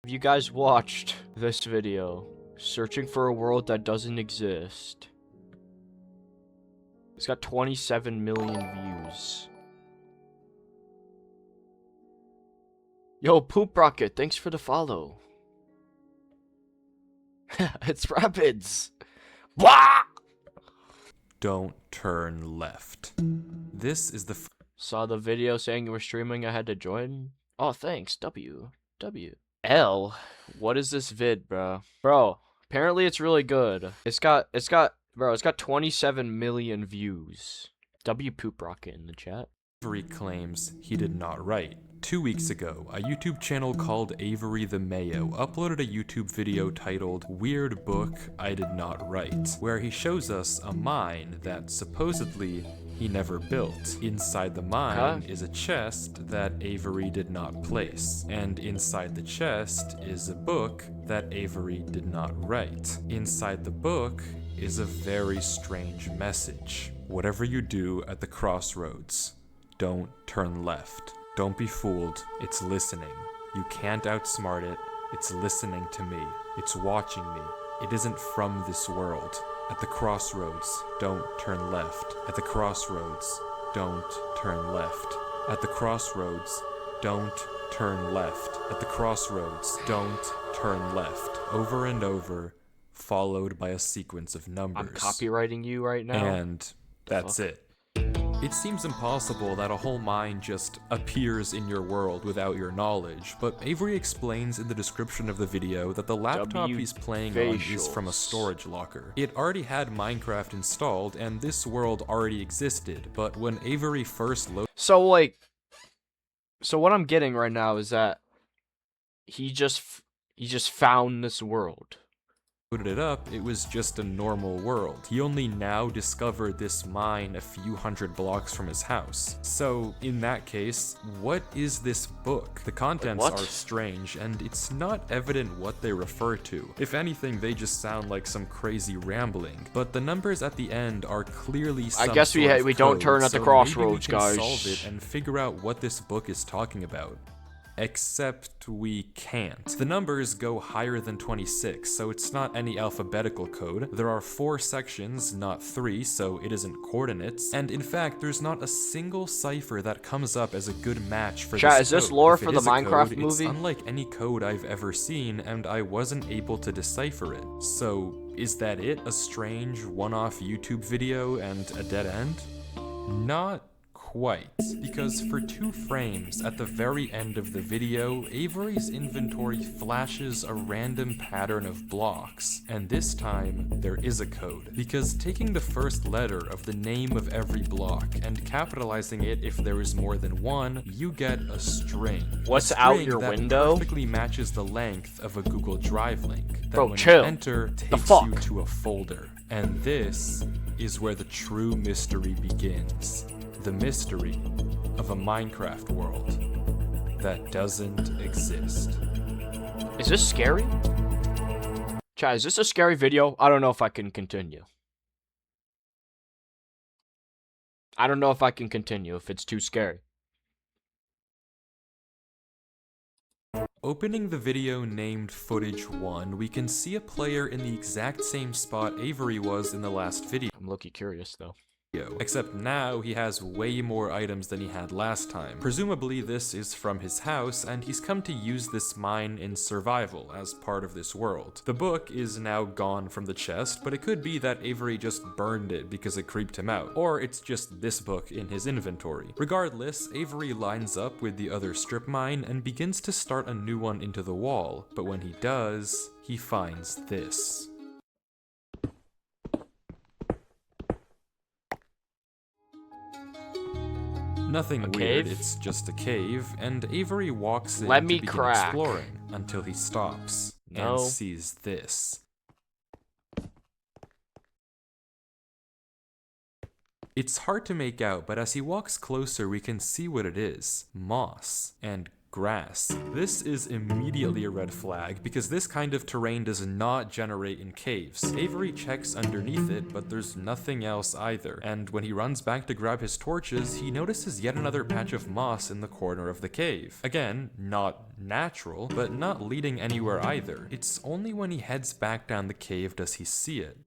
Have you guys watched this video? Searching for a world that doesn't exist. It's got 27 million views. Yo, Poop Rocket, thanks for the follow. It's Rapids. Blah! Don't turn left. This is the Saw the video saying you were streaming, I had to join. Oh, thanks, W. L? What is this vid, bro? Bro, apparently it's really good. It's got 27 million views. W Poop Rocket in the chat. Avery claims he did not write. 2 weeks ago, a YouTube channel called Avery the Mayo uploaded a YouTube video titled Weird Book I Did Not Write, where he shows us a mine that supposedly he never built. Inside the mine is a chest that Avery did not place, and inside the chest is a book that Avery did not write. Inside the book is a very strange message. Whatever you do at the crossroads, don't turn left. Don't be fooled, it's listening. You can't outsmart it, it's listening to me. It's watching me. It isn't from this world. At the crossroads, don't turn left. At the crossroads, don't turn left. At the crossroads, don't turn left. At the crossroads, don't turn left. Over and over, followed by a sequence of numbers. I'm copywriting you right now. And that's it. It seems impossible that a whole mine just appears in your world without your knowledge, but Avery explains in the description of the video that the laptop he's playing on is from a storage locker. It already had Minecraft installed, and this world already existed, but when Avery first loaded... So what I'm getting right now is that he just found this world. It up, it was just a normal world. He only now discovered this mine a few hundred blocks from his house. So, in that case, what is this book? The contents are strange, and it's not evident what they refer to. If anything, they just sound like some crazy rambling. But the numbers at the end are clearly some I guess we don't turn at the crossroads, maybe we can guys. solve it and figure out what this book is talking about. Except we can't. The numbers go higher than 26, so it's not any alphabetical code. There are 4 sections, not 3, so it isn't coordinates. And in fact, there's not a single cipher that comes up as a good match for Chat, this is this code. lore If it for the is a Minecraft code, movie? It's unlike any code I've ever seen, and I wasn't able to decipher it. So, is that it? A strange, one-off YouTube video and a dead end? Not quite, because for 2 frames at the very end of the video, Avery's inventory flashes a random pattern of blocks, and this time there is a code, because taking the first letter of the name of every block and capitalizing it if there is more than one, you get a string. What's a out string your that window? perfectly matches the length of a Google Drive link that Bro, when chill. you enter takes fuck? you to a folder. And this is where the true mystery begins. The mystery of a Minecraft world that doesn't exist. Is this scary? Chat, is this a scary video? I don't know if I can continue. I don't know if I can continue if it's too scary. Opening the video named Footage 1, we can see a player in the exact same spot Avery was in the last video. I'm low-key curious though. Except now he has way more items than he had last time. Presumably this is from his house, and he's come to use this mine in survival as part of this world. The book is now gone from the chest, but it could be that Avery just burned it because it creeped him out, or it's just this book in his inventory. Regardless, Avery lines up with the other strip mine and begins to start a new one into the wall, but when he does, he finds this. Nothing weird, it's just a cave, and Avery walks in to begin exploring until he stops and sees this. It's hard to make out, but as he walks closer we can see what it is. Moss. And grass. This is immediately a red flag because this kind of terrain does not generate in caves. Avery checks underneath it, but there's nothing else either. And when he runs back to grab his torches, he notices yet another patch of moss in the corner of the cave. Again, not natural, but not leading anywhere either. It's only when he heads back down the cave does he see it.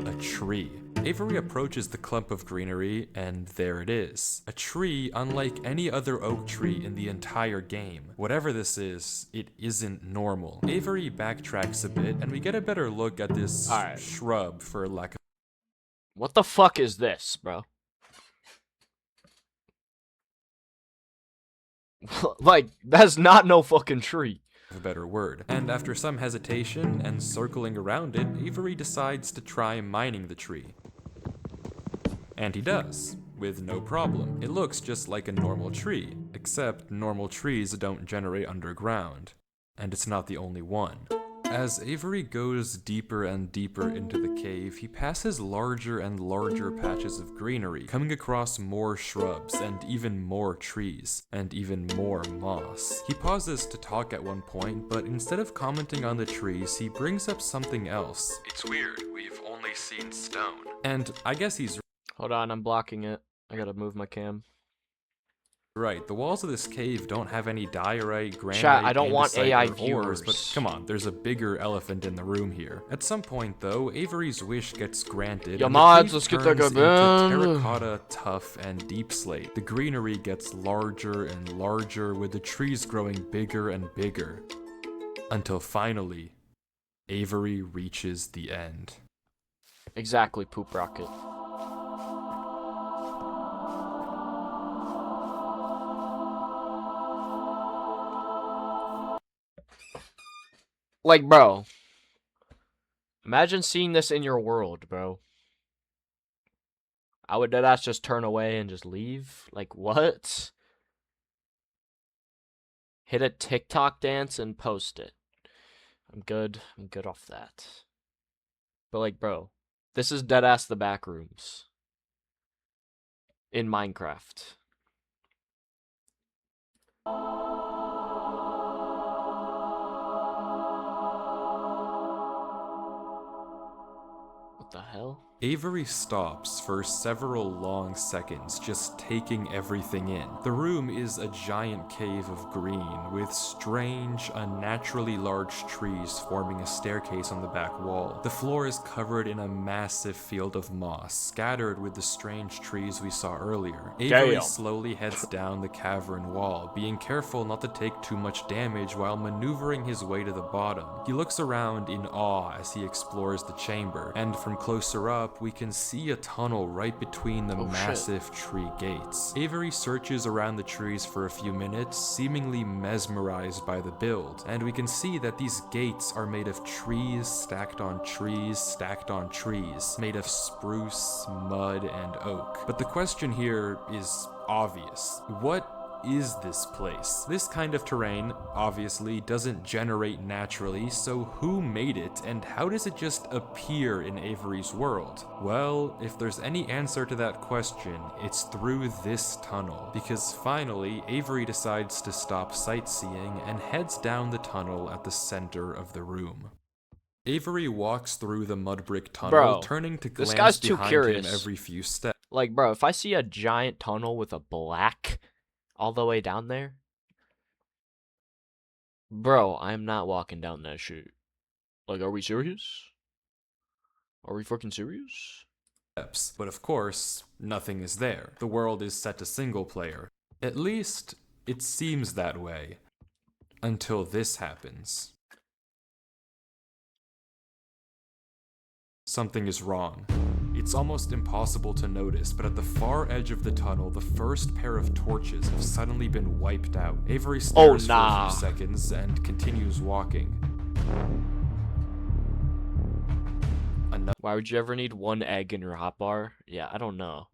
A tree. Avery approaches the clump of greenery, and there it is. A tree unlike any other oak tree in the entire game. Whatever this is, it isn't normal. Avery backtracks a bit, and we get a better look at this shrub, for lack of... What the fuck is this, bro? Like, that's not no fucking tree. A better word. And after some hesitation and circling around it, Avery decides to try mining the tree. And he does, with no problem. It looks just like a normal tree, except normal trees don't generate underground. And it's not the only one. As Avery goes deeper and deeper into the cave, he passes larger and larger patches of greenery, coming across more shrubs and even more trees, and even more moss. He pauses to talk at one point, but instead of commenting on the trees, he brings up something else. It's weird, we've only seen stone. And I guess he's Hold on, I'm blocking it. I gotta move my cam. right. The walls of this cave don't have any diorite, granite, Chat, I don't want andesite, AI or ores, viewers. but come on, there's a bigger elephant in the room here. At some point, though, Avery's wish gets granted. Yo, and the mods, cave let's get that turns guy into banned. terracotta, tuff, and deep slate. The greenery gets larger and larger, with the trees growing bigger and bigger. Until finally, Avery reaches the end. Exactly, Poop Rocket. Like, bro. Imagine seeing this in your world, bro. I would deadass just turn away and just leave. Like, what? Hit a TikTok dance and post it. I'm good. I'm good off that. But, like, bro. This is deadass the back rooms. In Minecraft. What the hell? Avery stops for several long seconds, just taking everything in. The room is a giant cave of green, with strange, unnaturally large trees forming a staircase on the back wall. The floor is covered in a massive field of moss, scattered with the strange trees we saw earlier. Avery Damn. slowly heads down the cavern wall, being careful not to take too much damage while maneuvering his way to the bottom. He looks around in awe as he explores the chamber, and from closer up, we can see a tunnel right between the massive tree gates. Avery searches around the trees for a few minutes, seemingly mesmerized by the build, and we can see that these gates are made of trees stacked on trees stacked on trees, made of spruce, mud, and oak. But the question here is obvious. What is this place? This kind of terrain obviously doesn't generate naturally, so who made it and how does it just appear in Avery's world? Well, if there's any answer to that question, it's through this tunnel, because finally Avery decides to stop sightseeing and heads down the tunnel at the center of the room. Avery walks through the mud brick tunnel, Bro, turning to this glance guy's too behind curious. him every few steps. Like, bro, if I see a giant tunnel with a black all the way down there, bro, I'm not walking down that shit. Like, are we serious? Are we fucking serious? But of course, nothing is there. The world is set to single player. At least, it seems that way. Until this happens. Something is wrong. It's almost impossible to notice, but at the far edge of the tunnel, the first pair of torches have suddenly been wiped out. Avery stares for a few seconds and continues walking. Why would you ever need one egg in your hotbar? Yeah, I don't know.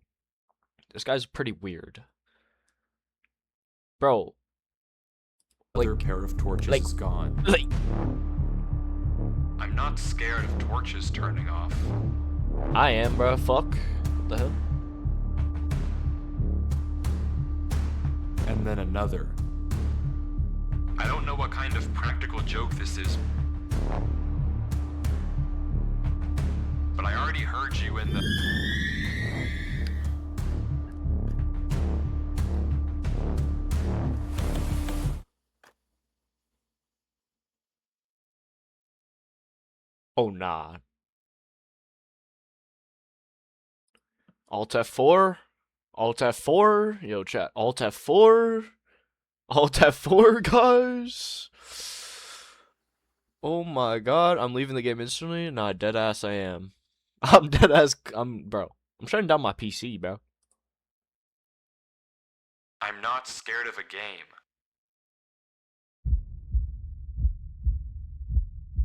This guy's pretty weird. Bro. Another pair of torches is gone. Like, I'm not scared of torches turning off. I am, bro. Fuck. What the hell? And then another. I don't know what kind of practical joke this is, but I already heard you in the... Oh, nah. Alt F4? Alt F4? Yo, chat. Alt F4? Alt F4, guys? Oh my god, I'm leaving the game instantly? Nah, deadass I am. I'm deadass, bro. I'm shutting down my PC, bro. I'm not scared of a game.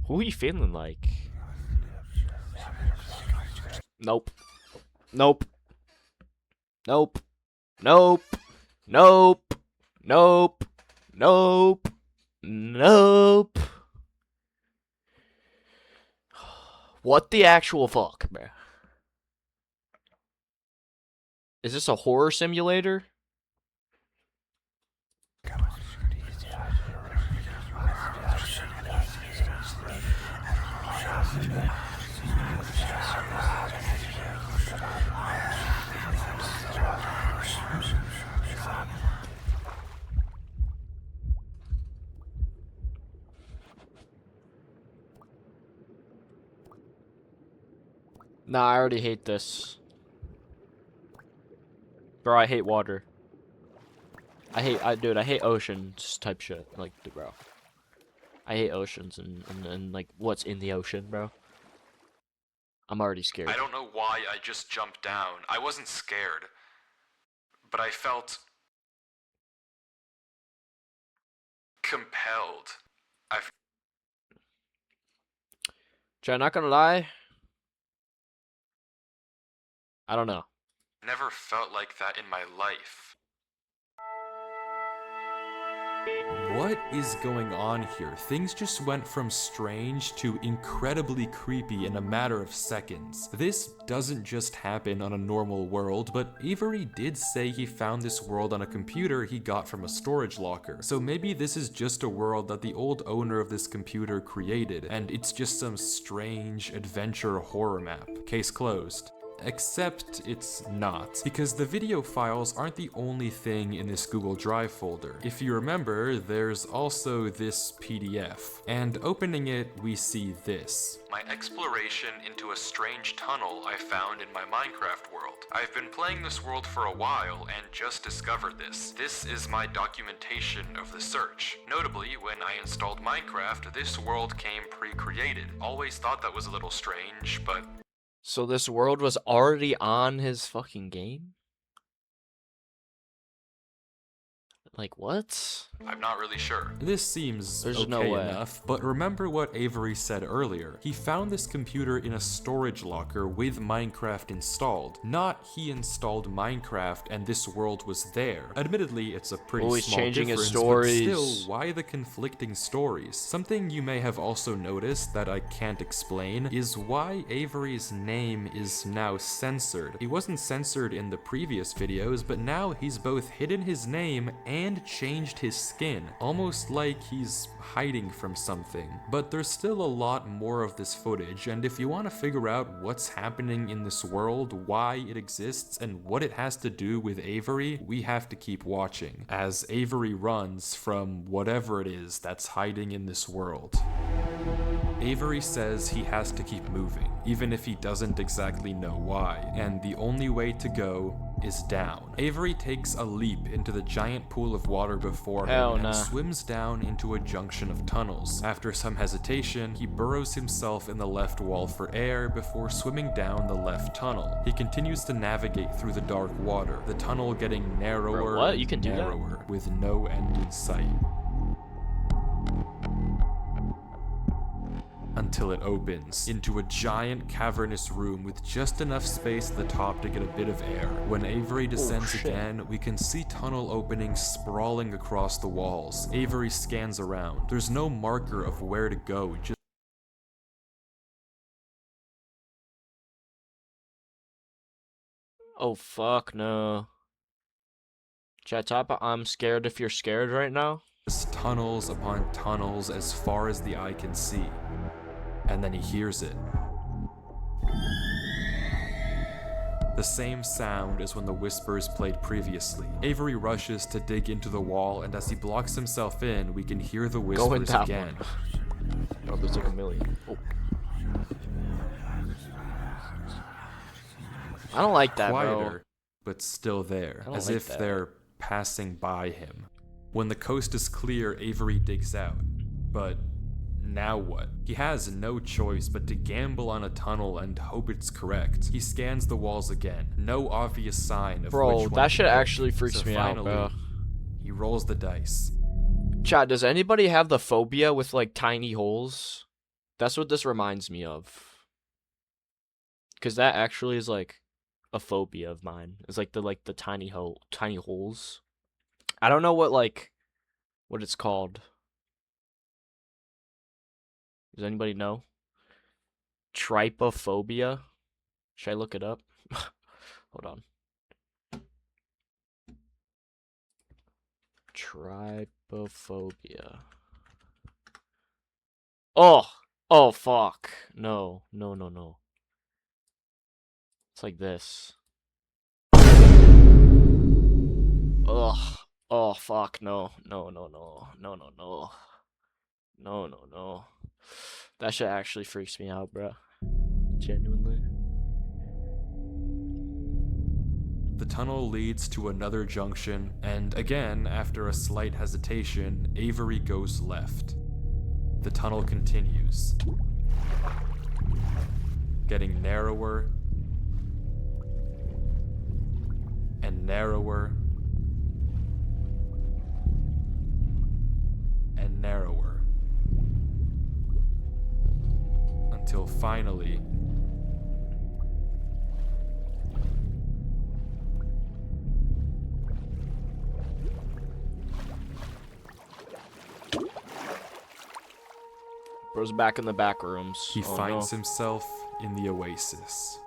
Who are you feeling like? Nope. Nope. Nope. Nope. Nope. Nope. Nope. Nope. What the actual fuck, bro? Is this a horror simulator? Nah, I already hate this. Bro, I hate water. I hate oceans type shit. Like, bro. I hate oceans and like, what's in the ocean, bro. I'm already scared. I don't know why I just jumped down. I wasn't scared, but I felt compelled. I've Chat, not gonna lie. I don't know. never felt like that in my life. What is going on here? Things just went from strange to incredibly creepy in a matter of seconds. This doesn't just happen on a normal world, but Avery did say he found this world on a computer he got from a storage locker. So maybe this is just a world that the old owner of this computer created, and it's just some strange adventure horror map. Case closed. Except it's not, because the video files aren't the only thing in this Google Drive folder. If you remember, there's also this PDF, and opening it, we see this. My exploration into a strange tunnel I found in my Minecraft world. I've been playing this world for a while and just discovered this. This is my documentation of the search. Notably, when I installed Minecraft, this world came pre-created. Always thought that was a little strange, but So this world was already on his fucking game? Like, what? I'm not really sure. This seems There's okay no way. enough, but remember what Avery said earlier. He found this computer in a storage locker with Minecraft installed. Not he installed Minecraft and this world was there. Admittedly, it's a pretty Oh, he's small changing his difference, stories. but still, why the conflicting stories? Something you may have also noticed that I can't explain is why Avery's name is now censored. He wasn't censored in the previous videos, but now he's both hidden his name and changed his skin, almost like he's hiding from something. But there's still a lot more of this footage, and if you want to figure out what's happening in this world, why it exists, and what it has to do with Avery, we have to keep watching, as Avery runs from whatever it is that's hiding in this world. Avery says he has to keep moving, even if he doesn't exactly know why, and the only way to go is down. Avery takes a leap into the giant pool of water before Hell him nah. and swims down into a junction of tunnels. After some hesitation, he burrows himself in the left wall for air before swimming down the left tunnel. He continues to navigate through the dark water, the tunnel getting narrower Bro, what? and You can do that? narrower, with no end in sight. Until it opens into a giant cavernous room with just enough space at the top to get a bit of air. When Avery descends shit. again, we can see tunnel openings sprawling across the walls. Avery scans around. There's no marker of where to go, just Oh, fuck no. Chat, type I'm scared if you're scared right now. Just tunnels upon tunnels as far as the eye can see. And then he hears it. The same sound as when the whispers played previously. Avery rushes to dig into the wall, and as he blocks himself in, we can hear the Go in whispers that again. one. Oh, there's like a million. Oh. I don't like that, Quieter, bro. but still there, I don't as like if that. they're passing by him. When the coast is clear, Avery digs out. But now what? He has no choice but to gamble on a tunnel and hope it's correct. He scans the walls again. No obvious sign of Bro, which one that to shit pick. actually freaks So me out, finally, bro. he rolls the dice. Chat, does anybody have the phobia with like tiny holes? That's what this reminds me of. Cause that actually is like a phobia of mine. It's like the tiny holes. I don't know what it's called. Does anybody know? Trypophobia? Should I look it up? Hold on. Trypophobia. Oh fuck. No. It's like this. Ugh. Oh fuck. No. No. That shit actually freaks me out, bro. Genuinely. The tunnel leads to another junction, and again, after a slight hesitation, Avery goes left. The tunnel continues, getting narrower and narrower and narrower, until finally Bro's back in the back rooms. he Oh, finds no. himself in the oasis.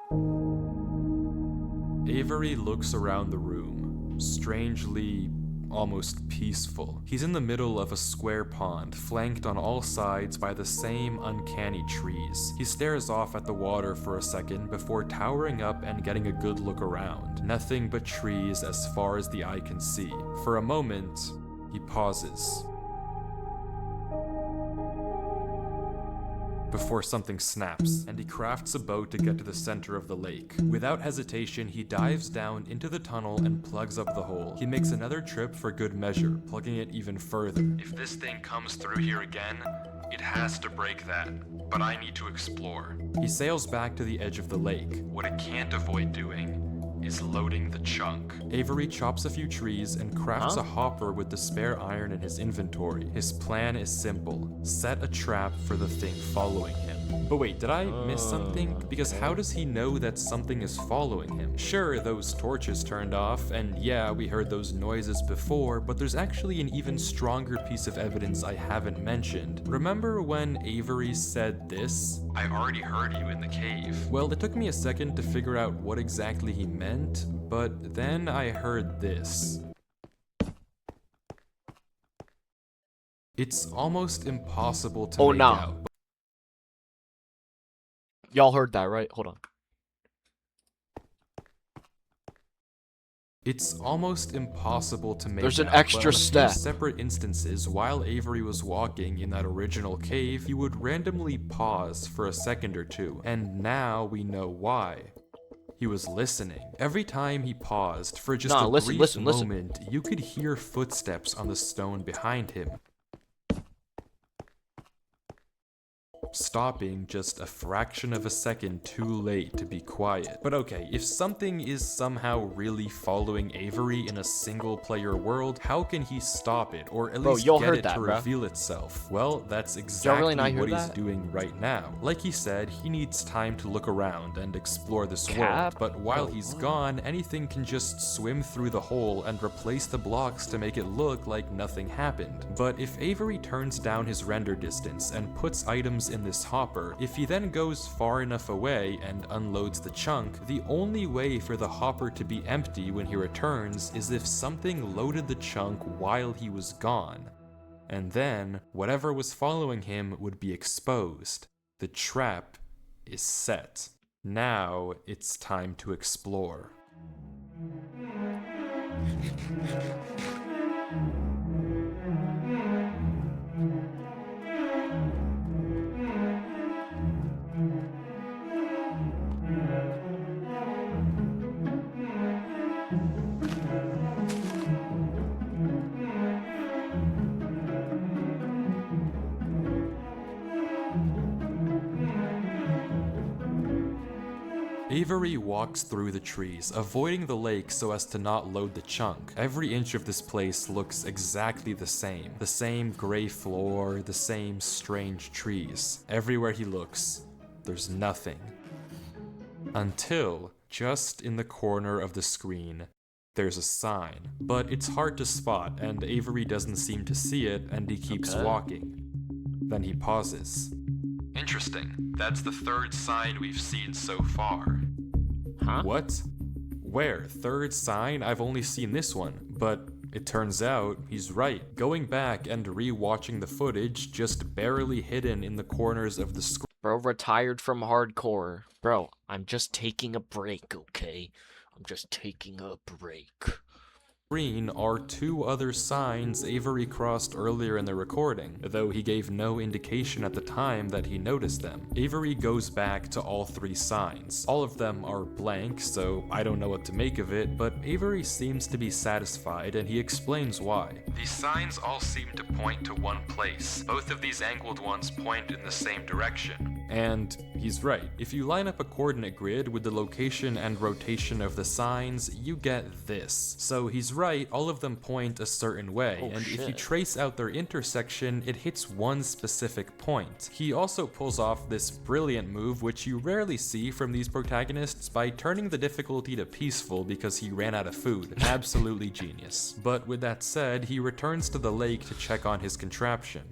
Avery looks around the room, strangely almost peaceful. He's in the middle of a square pond, flanked on all sides by the same uncanny trees. He stares off at the water for a second before towering up and getting a good look around. Nothing but trees as far as the eye can see. For a moment, he pauses, before something snaps, and he crafts a boat to get to the center of the lake. Without hesitation, he dives down into the tunnel and plugs up the hole. He makes another trip for good measure, plugging it even further. If this thing comes through here again, it has to break that, but I need to explore. He sails back to the edge of the lake. What it can't avoid doing is loading the chunk. Avery chops a few trees and crafts a hopper with the spare iron in his inventory. His plan is simple: set a trap for the thing following him. But wait, did I miss something? Because how does he know that something is following him? Sure, those torches turned off, and yeah, we heard those noises before, but there's actually an even stronger piece of evidence I haven't mentioned. Remember when Avery said this? I already heard you in the cave. Well, it took me a second to figure out what exactly he meant, but then I heard this. It's almost impossible to make nah. out. Y'all heard that, right? Hold on. It's almost impossible to make There's an out, extra but in a few step. separate instances, while Avery was walking in that original cave, he would randomly pause for a second or two, and now we know why. He was listening. Every time he paused for just a brief moment, you could hear footsteps on the stone behind him, stopping just a fraction of a second too late to be quiet. But okay, if something is somehow really following Avery in a single player world, how can he stop it, or at least get it to reveal itself? Well, that's exactly what he's doing right now. Like he said, he needs time to look around and explore this world, but while he's gone, anything can just swim through the hole and replace the blocks to make it look like nothing happened. But if Avery turns down his render distance and puts items in this hopper, if he then goes far enough away and unloads the chunk, the only way for the hopper to be empty when he returns is if something loaded the chunk while he was gone. and then whatever was following him would be exposed. The trap is set. Now it's time to explore. Avery walks through the trees, avoiding the lake so as to not load the chunk. Every inch of this place looks exactly the same. The same gray floor, the same strange trees. Everywhere he looks, there's nothing. Until, just in the corner of the screen, there's a sign. But it's hard to spot, and Avery doesn't seem to see it, and he keeps walking. Then he pauses. Interesting. That's the third sign we've seen so far. Huh? What? Where? Third sign? I've only seen this one. But it turns out he's right. Going back and re-watching the footage, just barely hidden in the corners of the screen. Bro, retired from hardcore. Bro, I'm just taking a break, okay? I'm just taking a break. Are two other signs Avery crossed earlier in the recording, though he gave no indication at the time that he noticed them. Avery goes back to all three signs. All of them are blank, so I don't know what to make of it, but Avery seems to be satisfied and he explains why. These signs all seem to point to one place. Both of these angled ones point in the same direction. And he's right. If you line up a coordinate grid with the location and rotation of the signs, you get this. So he's right, all of them point a certain way, and if you trace out their intersection, it hits one specific point. He also pulls off this brilliant move, which you rarely see from these protagonists, by turning the difficulty to peaceful because he ran out of food. Absolutely genius. But with that said, he returns to the lake to check on his contraption.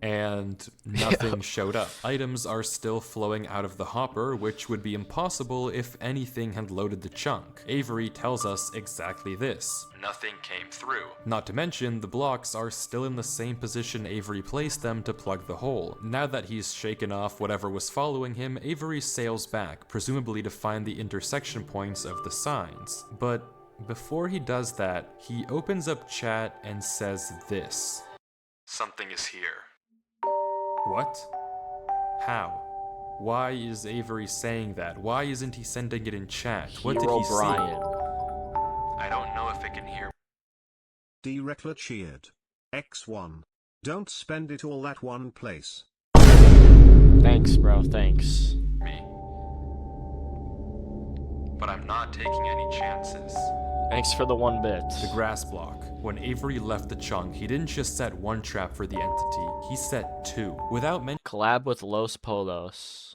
And nothing showed up. Items are still flowing out of the hopper, which would be impossible if anything had loaded the chunk. Avery tells us exactly this. Nothing came through. Not to mention, the blocks are still in the same position Avery placed them to plug the hole. Now that he's shaken off whatever was following him, Avery sails back, presumably to find the intersection points of the signs. But before he does that, he opens up chat and says this. Something is here. What? How? Why is Avery saying that? Why isn't he sending it in chat? What did he see? I don't know if it can hear. D-Reckler cheered. X1. Don't spend it all at one place. Thanks, bro, thanks. Me. But I'm not taking any chances. Thanks for the 1 bit. The grass block. When Avery left the chunk, he didn't just set one trap for the entity, he set two. Without collab with Los Polos.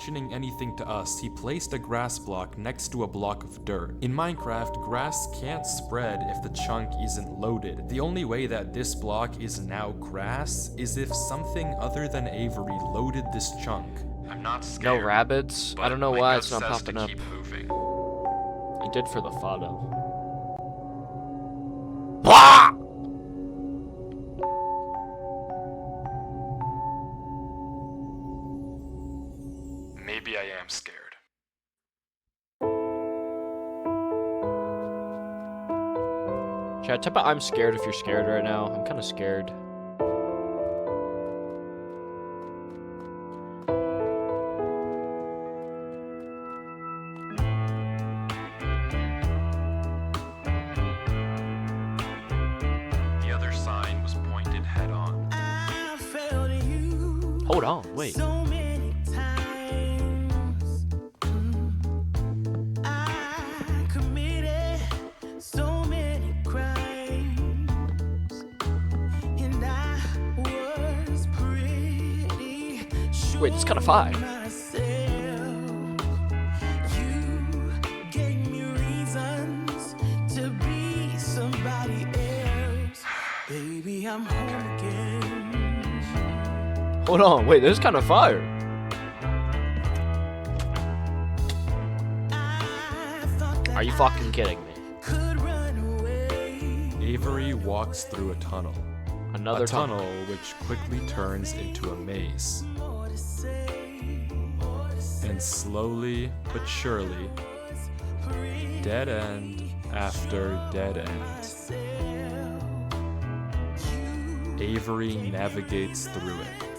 mentioning anything to us, he placed a grass block next to a block of dirt. In Minecraft, grass can't spread if the chunk isn't loaded. The only way that this block is now grass is if something other than Avery loaded this chunk. I'm not scared. No rabbits? I don't know why it's not popping up. Keep moving. He did for the photo. Maybe I am scared. Chat, type out I'm scared if you're scared right now. I'm kind of scared. The other sign was pointed head on. Hold on, wait. Wait, it's kind of fire. Hold on, wait, this is kind of fire. Are you fucking kidding me? Avery walks through a tunnel. Another A tunnel which quickly turns into a maze. And slowly but surely, dead end after dead end, Avery navigates through it.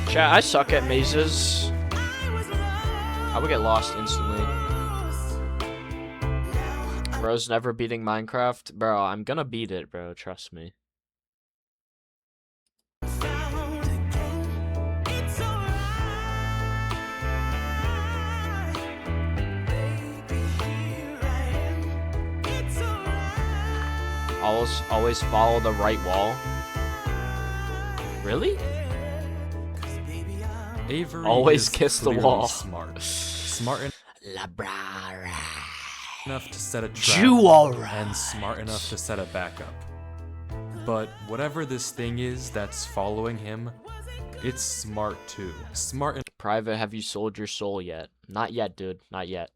Chat, I suck at mazes. I would get lost instantly. Bro's never beating Minecraft. Bro, I'm gonna beat it, bro. Trust me. Always follow the right wall. Really? Avery Always is kiss the clearly wall. Smart enough to set a trap Juara. and smart enough to set a backup. But whatever this thing is that's following him, it's smart too. Smart Private, have you sold your soul yet? Not yet, dude. Not yet.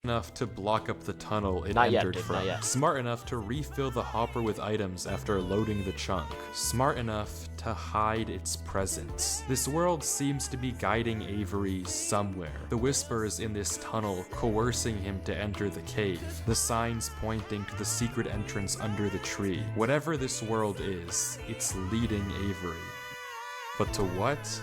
enough to block up the tunnel it Not yet, entered dude, from. not yet. Smart enough to refill the hopper with items after loading the chunk. Smart enough to hide its presence. This world seems to be guiding Avery somewhere. The whispers in this tunnel coercing him to enter the cave. The signs pointing to the secret entrance under the tree. Whatever this world is, it's leading Avery. But to what?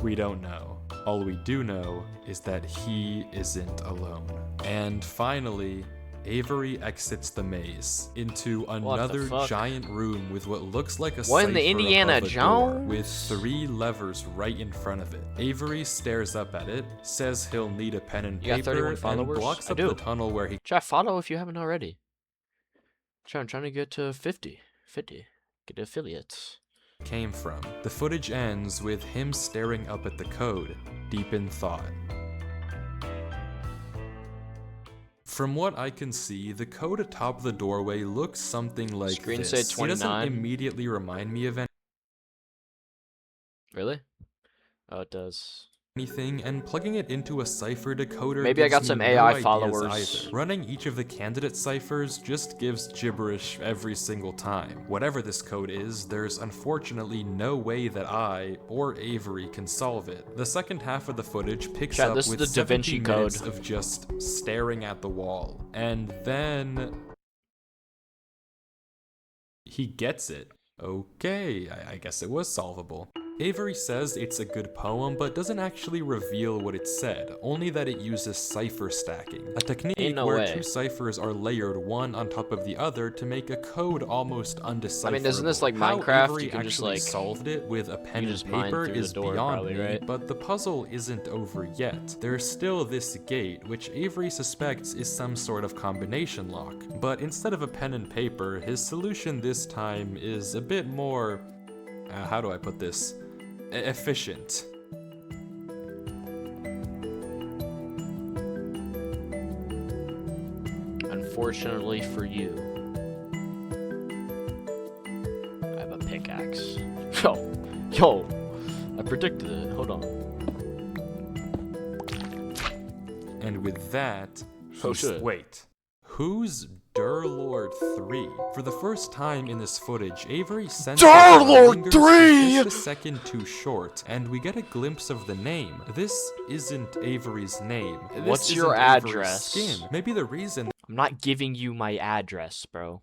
We don't know. All we do know is that he isn't alone. And finally, Avery exits the maze into another fuck? giant room with what looks like a What in the cipher Indiana above a door, Jones? with 3 levers right in front of it. Avery stares up at it, says he'll need a pen and You got paper, 31 and followers? blocks I up do. the tunnel where he Try follow if you haven't already. I'm trying to get to 50. Get affiliates. came from. The footage ends with him staring up at the code, deep in thought. From what I can see, the code atop the doorway looks something like Screen this. say It doesn't 29. immediately remind me of Really? Oh, it does. anything, and plugging it into a cipher decoder Maybe I got gives some me AI no ideas followers. either. Running each of the candidate ciphers just gives gibberish every single time. Whatever this code is, there's unfortunately no way that I or Avery can solve it. The second half of the footage picks Chat, up this is with the Da Vinci 70 minutes Code. of just staring at the wall, and then he gets it. Okay, I guess it was solvable. Avery says it's a good poem, but doesn't actually reveal what it said, only that it uses cipher stacking, a technique Ain't no where way. 2 ciphers are layered one on top of the other to make a code almost undecipherable. isn't this like How Minecraft? Avery You can just, actually like, solved it with a pen you and just mine paper through the is door, beyond probably, me, right? but the puzzle isn't over yet. There's still this gate, which Avery suspects is some sort of combination lock, but instead of a pen and paper, his solution this time is a bit more, how do I put this? Efficient. Unfortunately for you, I have a pickaxe. Yo, I predicted it. Hold on. And with that, Oh, he's- shit. wait. Who's Durlord 3? For the first time in this footage, Avery senses Durlord lingers 3! just a second too short, and we get a glimpse of the name. This isn't Avery's name. This What's your isn't Avery's address? Skin. Maybe the reason I'm not giving you my address, bro.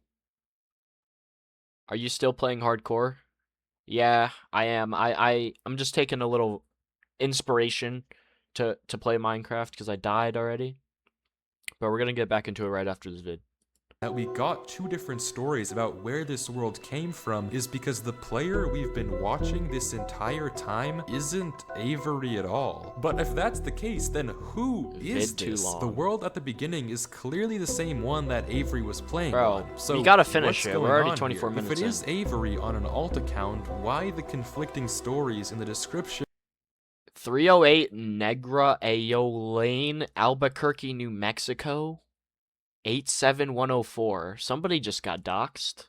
Are you still playing hardcore? Yeah, I am. I'm just taking a little inspiration to play Minecraft because I died already. But we're gonna get back into it right after this vid. that we got 2 different stories about where this world came from is because the player we've been watching this entire time isn't Avery at all. But if that's the case, then who is Vid too this? long. The world at the beginning is clearly the same one that Avery was playing Bro, on. So we gotta finish what's it. We're going already on 24 here? minutes If it is Avery on an alt account, why the conflicting stories in the description 308 Negra Ayo Lane, Albuquerque, New Mexico. 87104. Somebody just got doxxed.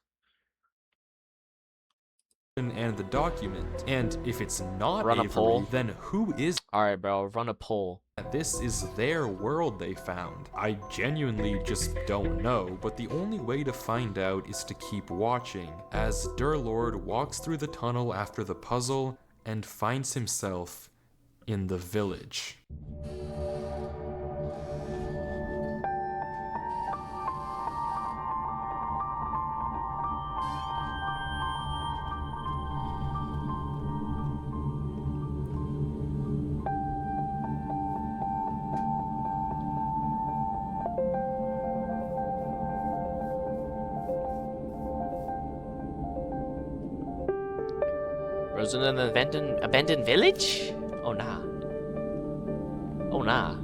and the document. And if it's not Run a Avery, poll. then who is Alright, bro, run a poll. This is their world they found. I genuinely just don't know, but the only way to find out is to keep watching, as Durlord walks through the tunnel after the puzzle and finds himself in the village. Was it an abandoned village? Oh nah. Oh nah.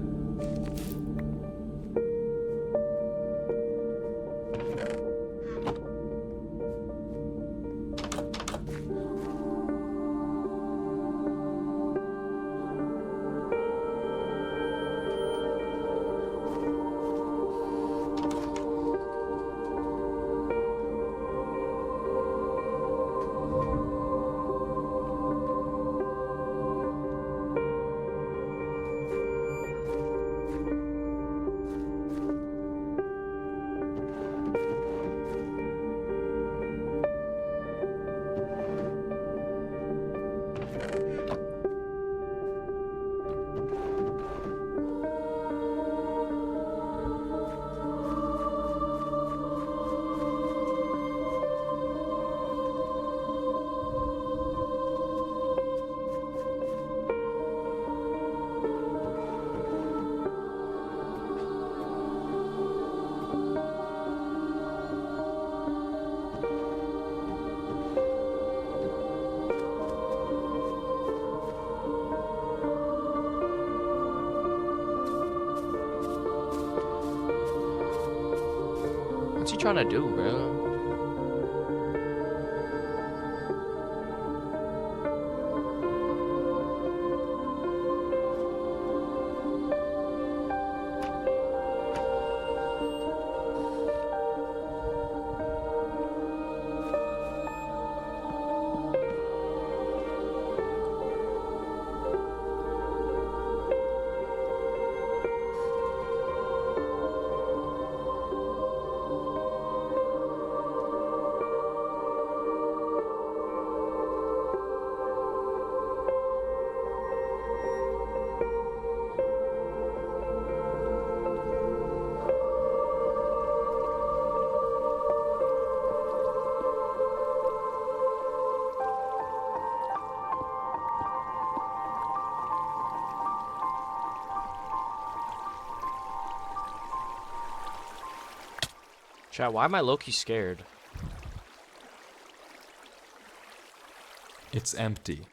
What's he trying to do, bro? Chat, why am I low-key scared? It's empty.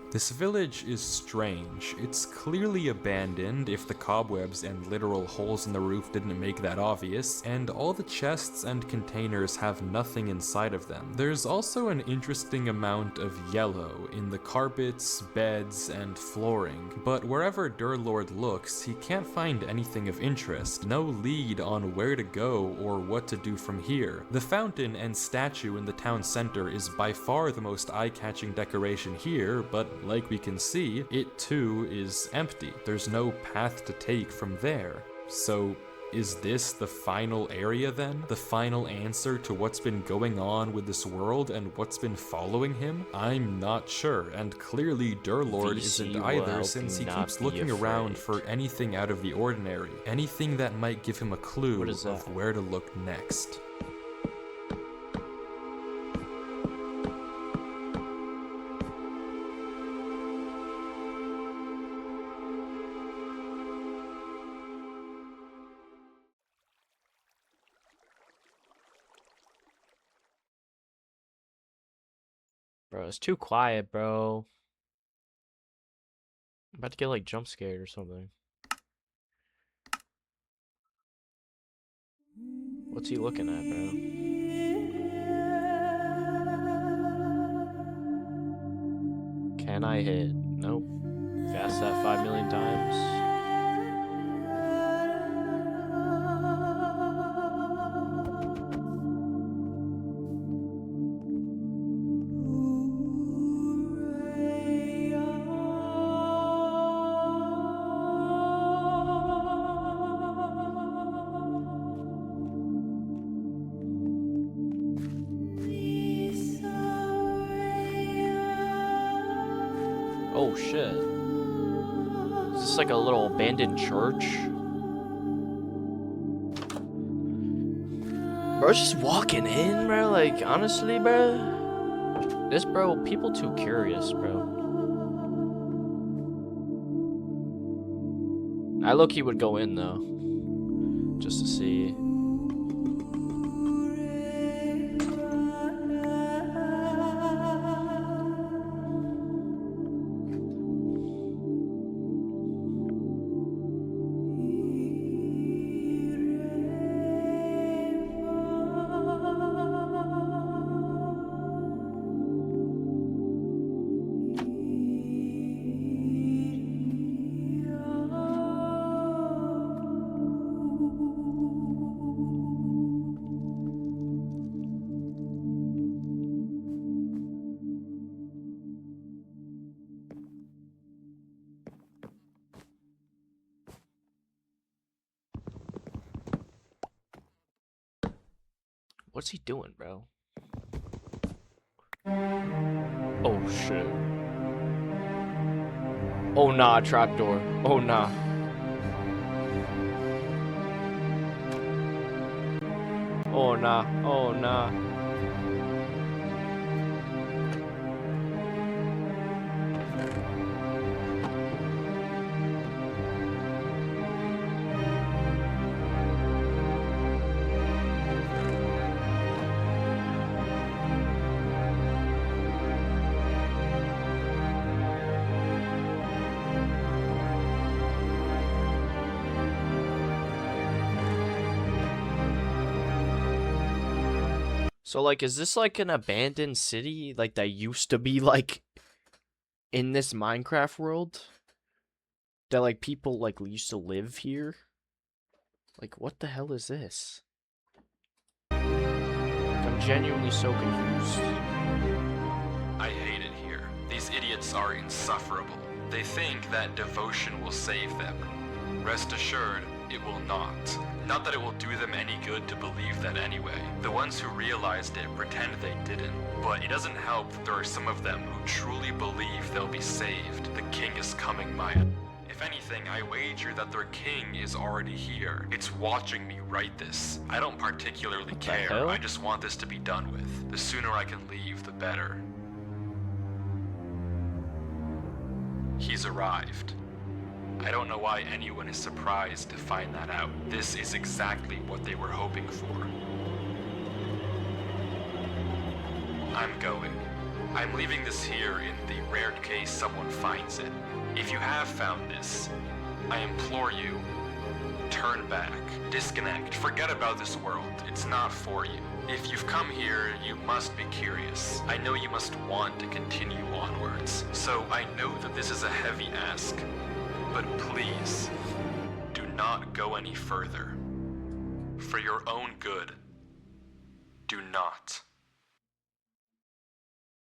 This village is strange. It's clearly abandoned, if the cobwebs and literal holes in the roof didn't make that obvious, and all the chests and containers have nothing inside of them. There's also an interesting amount of yellow in the carpets, beds, and flooring, but wherever Durlord looks, he can't find anything of interest, no lead on where to go or what to do from here. The fountain and statue in the town center is by far the most eye-catching decoration here, but like we can see, it too is empty. There's no path to take from there. So, is this the final area then? The final answer to what's been going on with this world and what's been following him? I'm not sure, and clearly Durlord isn't either, since he keeps looking around for anything out of the ordinary. Anything that might give him a clue of where to look next. Bro, it's too quiet, bro. I'm about to get like jump scared or something. What's he looking at, bro? Can I hit? Nope. Fast that 5 million times. Oh shit. Is this like a little abandoned church? Bro's just walking in, bro. Like, honestly, bro. This bro, people too curious, bro. I low-key would go in, though. Just to see. What's he doing, bro? Oh, shit. Oh, nah, trapdoor. Oh, nah. Oh, nah. Oh, nah. So, like, is this like an abandoned city? Like, that used to be, like, in this Minecraft world? That, like, people, like, used to live here? Like, what the hell is this? Like, I'm genuinely so confused. I hate it here. These idiots are insufferable. They think that devotion will save them. Rest assured, it will not. Not that it will do them any good to believe that anyway. The ones who realized it pretend they didn't. But it doesn't help that there are some of them who truly believe they'll be saved. The king is coming, Maya. If anything, I wager that their king is already here. It's watching me write this. I don't particularly care. hell? I just want this to be done with. The sooner I can leave, the better. He's arrived. I don't know why anyone is surprised to find that out. This is exactly what they were hoping for. I'm going. I'm leaving this here in the rare case someone finds it. If you have found this, I implore you, turn back, disconnect, forget about this world. It's not for you. If you've come here, you must be curious. I know you must want to continue onwards. So I know that this is a heavy ask. But please, do not go any further. For your own good, do not.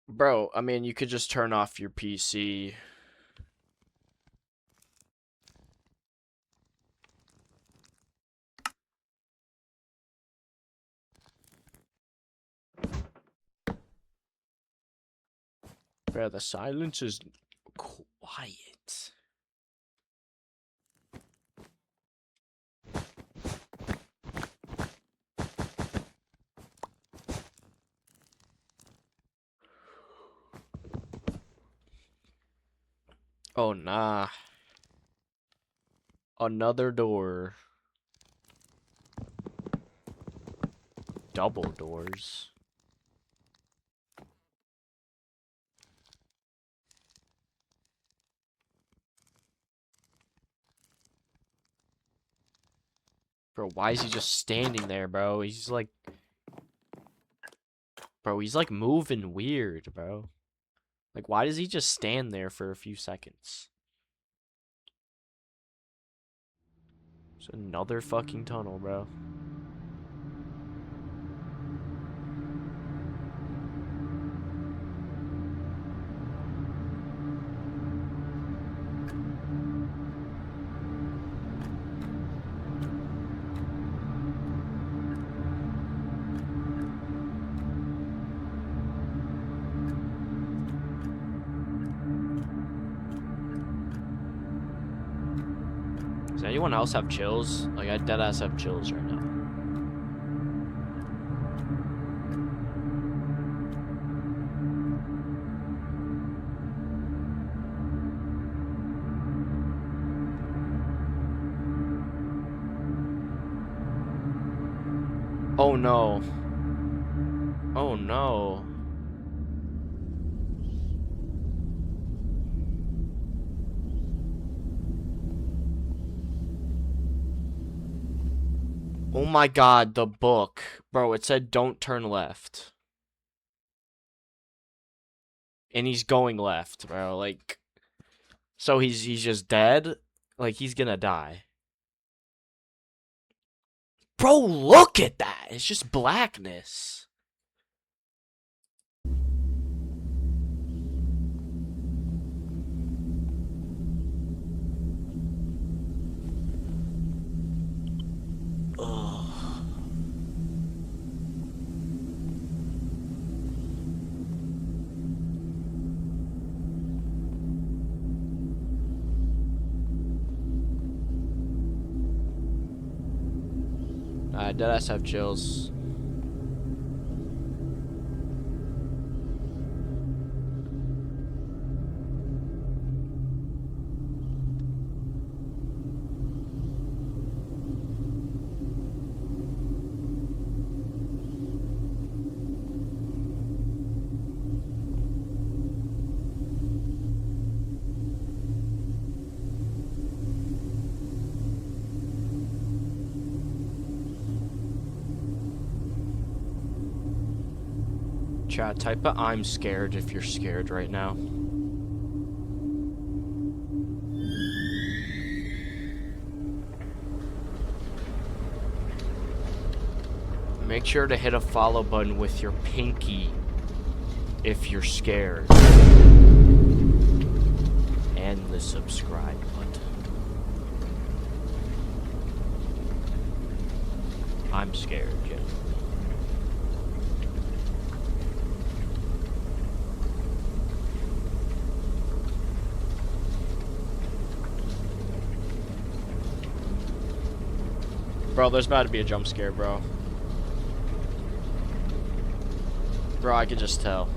Bro, I mean, you could just turn off your PC. Bro, the silence is quiet. Oh, nah. Another door. Double doors. Bro, why is he just standing there, bro? He's like... Bro, he's like moving weird, bro. Like, why does he just stand there for a few seconds? It's another fucking tunnel, bro. Does anyone else have chills? Like, I deadass have chills right now. Oh no. Oh no. Oh my god, the book. Bro, it said don't turn left. And he's going left, bro. Like, so he's just dead? Like, he's gonna die. Bro, look at that! It's just blackness. Ugh. Deadass have chills. Chat, type a I'm scared if you're scared right now. Make sure to hit a follow button with your pinky if you're scared. And the subscribe button. I'm scared, yeah. Bro, there's about to be a jump scare, bro. Bro, I could just tell.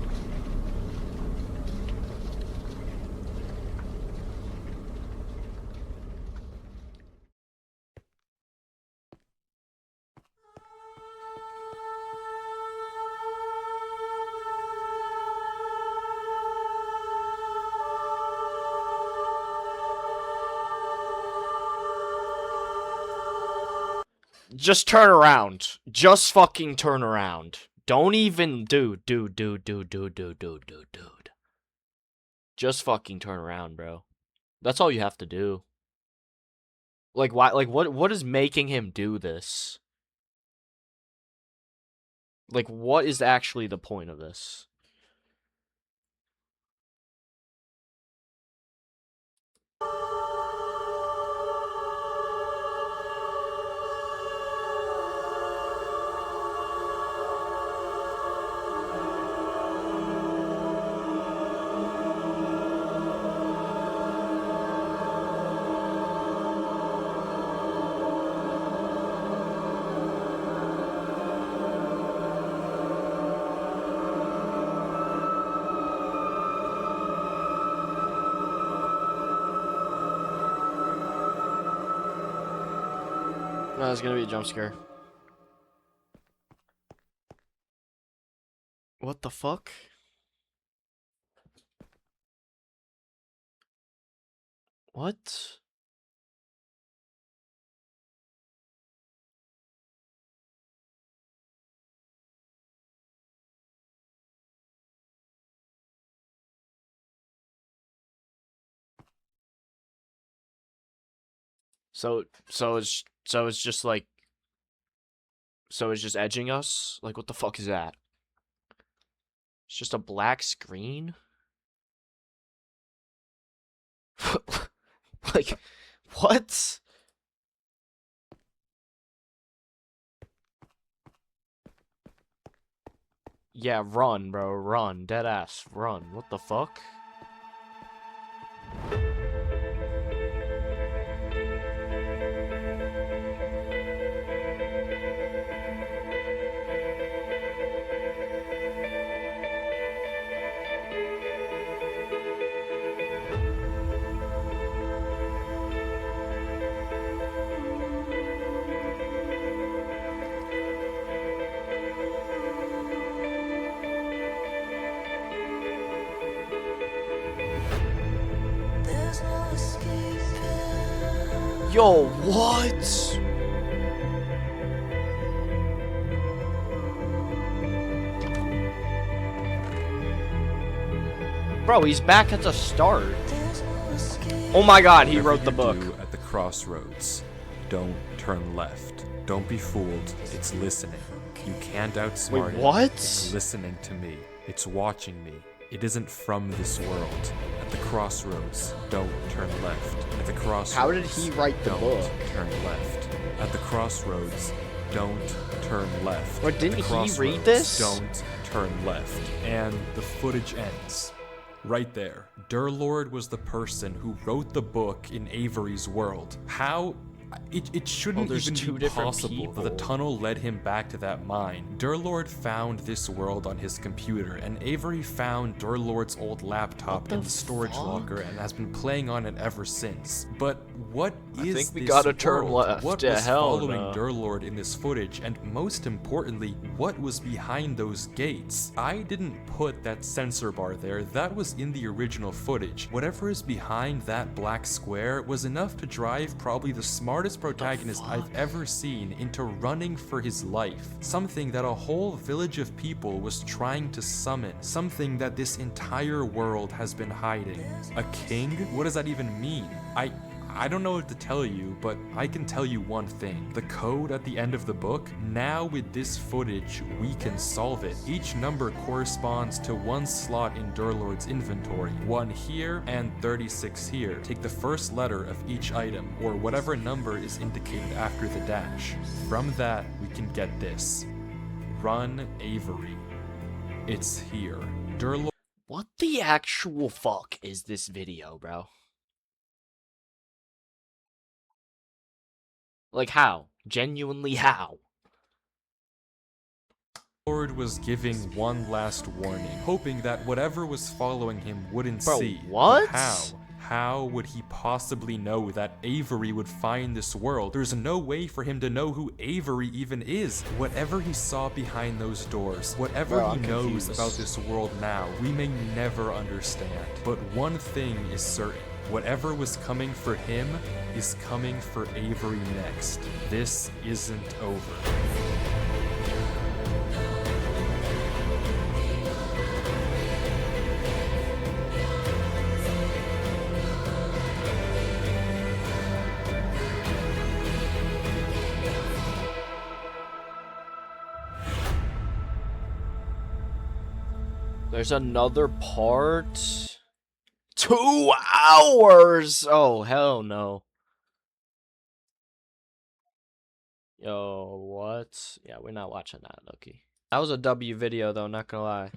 Just turn around. Just fucking turn around. Don't even, dude. Just fucking turn around, bro. That's all you have to do. Like, why? Like, what is making him do this? Like, what is actually the point of this? No, there's gonna be a jump scare. What the fuck? What? So it's just like, so it's just edging us? Like, what the fuck is that? It's just a black screen? Like, what? Yeah, run, bro, run. Dead ass, run. What the fuck? Yo, what? Bro, he's back at the start. Oh my god, he Whatever wrote the you book. do at the crossroads, don't turn left. Don't be fooled. It's listening. You can't outsmart it. what? It's listening to me. It's watching me. It isn't from this world. At the crossroads, don't turn left. At the crossroads, How did he write the don't book? turn left. At the crossroads, don't turn left. Wait, At didn't the he read crossroads, this? Don't turn left. And the footage ends. Right there. Durlord was the person who wrote the book in Avery's world. How? It shouldn't there's even two be different possible that the people. tunnel led him back to that mine. Durlord found this world on his computer, and Avery found Durlord's old laptop in the storage fuck? locker and has been playing on it ever since. But what is think we this gotta turn world? left. What Yeah, was hell following no. Durlord in this footage, and most importantly, what was behind those gates? I didn't put that sensor bar there, that was in the original footage. Whatever is behind that black square was enough to drive probably the smartest protagonist I've ever seen into running for his life. Something that a whole village of people was trying to summon. Something that this entire world has been hiding. A king? What does that even mean? I don't know what to tell you, but I can tell you one thing. The code at the end of the book, now with this footage, we can solve it. Each number corresponds to one slot in Durlord's inventory. 1 here and 36 here. Take the first letter of each item, or whatever number is indicated after the dash. From that, we can get this. Run Avery. It's here. Durlord. What the actual fuck is this video, bro? Like, how? Genuinely, how? Lord was giving one last warning, hoping that whatever was following him wouldn't Bro, see. But what? how? How would he possibly know that Avery would find this world? There's no way for him to know who Avery even is. Whatever he saw behind those doors, whatever Bro, he I'm knows confused. about this world now, we may never understand. But one thing is certain. Whatever was coming for him is coming for Avery next. This isn't over. There's another part? 2 hours! Oh, hell no. Yo, what? Yeah, we're not watching that, Loki. That was a W video, though, not gonna lie.